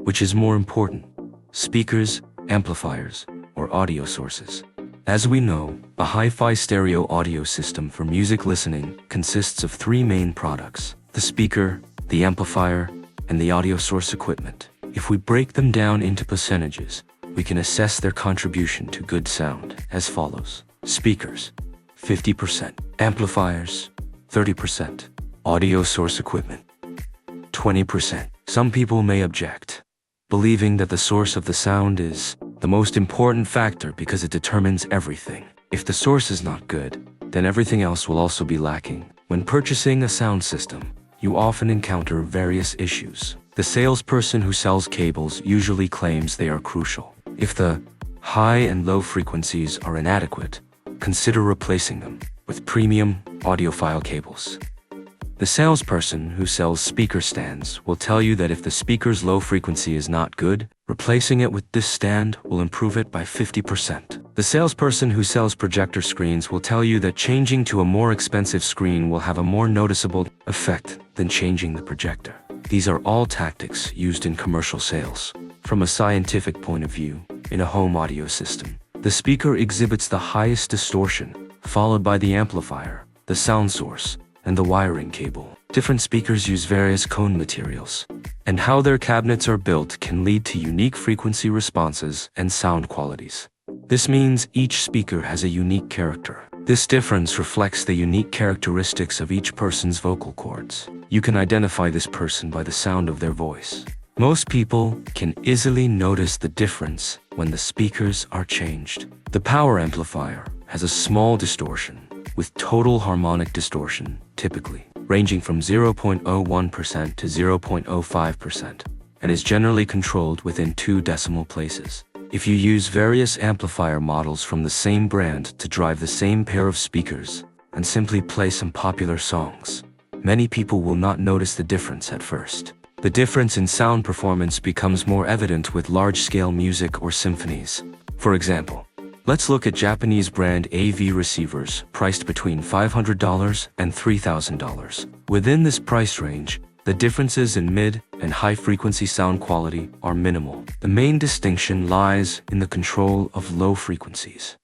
Which is more important, speakers, amplifiers, or audio sources? As we know, a hi-fi stereo audio system for music listening consists of three main products: the speaker, the amplifier, and the audio source equipment. If we break them down into percentages, we can assess their contribution to good sound as follows: speakers, 50%, amplifiers, 30%, audio source equipment, 20%. Some people may object, believing that the source of the sound is the most important factor because it determines everything. If the source is not good, then everything else will also be lacking. When purchasing a sound system, you often encounter various issues. The salesperson who sells cables usually claims they are crucial. If the high and low frequencies are inadequate, consider replacing them with premium audiophile cables. The salesperson who sells speaker stands will tell you that if the speaker's low frequency is not good, replacing it with this stand will improve it by 50%. The salesperson who sells projector screens will tell you that changing to a more expensive screen will have a more noticeable effect than changing the projector. These are all tactics used in commercial sales. From a scientific point of view, in a home audio system, the speaker exhibits the highest distortion, followed by the amplifier, the sound source, and the wiring cable. Different speakers use various cone materials, and how their cabinets are built can lead to unique frequency responses and sound qualities. This means each speaker has a unique character. This difference reflects the unique characteristics of each person's vocal cords. You can identify this person by the sound of their voice. Most people can easily notice the difference when the speakers are changed. The power amplifier has a small distortion, with total harmonic distortion, typically ranging from 0.01% to 0.05%, and is generally controlled within 2 decimal places. If you use various amplifier models from the same brand to drive the same pair of speakers, and simply play some popular songs, many people will not notice the difference at first. The difference in sound performance becomes more evident with large-scale music or symphonies. For example, let's look at Japanese brand AV receivers priced between $500 and $3,000. Within this price range, the differences in mid and high-frequency sound quality are minimal. The main distinction lies in the control of low frequencies.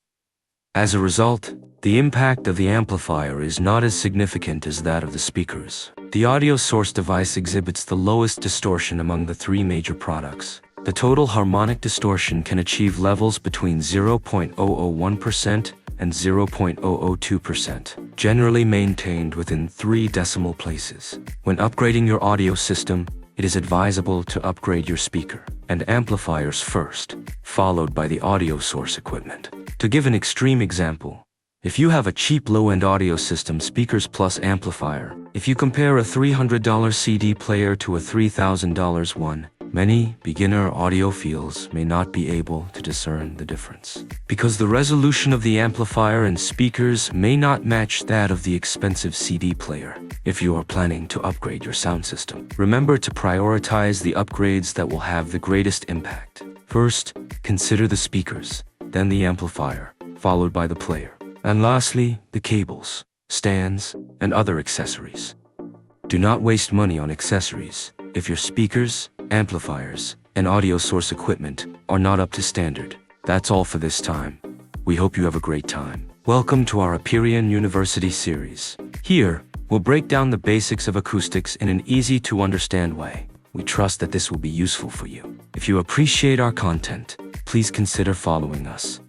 As a result, the impact of the amplifier is not as significant as that of the speakers. The audio source device exhibits the lowest distortion among the 3 major products. The total harmonic distortion can achieve levels between 0.001% and 0.002%, generally maintained within 3 decimal places. When upgrading your audio system, it is advisable to upgrade your speaker and amplifiers first, followed by the audio source equipment. To give an extreme example, if you have a cheap low-end audio system, speakers plus amplifier, if you compare a $300 CD player to a $3,000 one, many beginner audiophiles may not be able to discern the difference, because the resolution of the amplifier and speakers may not match that of the expensive CD player. If you are planning to upgrade your sound system, remember to prioritize the upgrades that will have the greatest impact. First, consider the speakers, then the amplifier, followed by the player, and lastly, the cables, stands, and other accessories. Do not waste money on accessories if your speakers, amplifiers, and audio source equipment are not up to standard. That's all for this time. We hope you have a great time. Welcome to our Aperion University series. Here, we'll break down the basics of acoustics in an easy-to-understand way. We trust that this will be useful for you. If you appreciate our content, please consider following us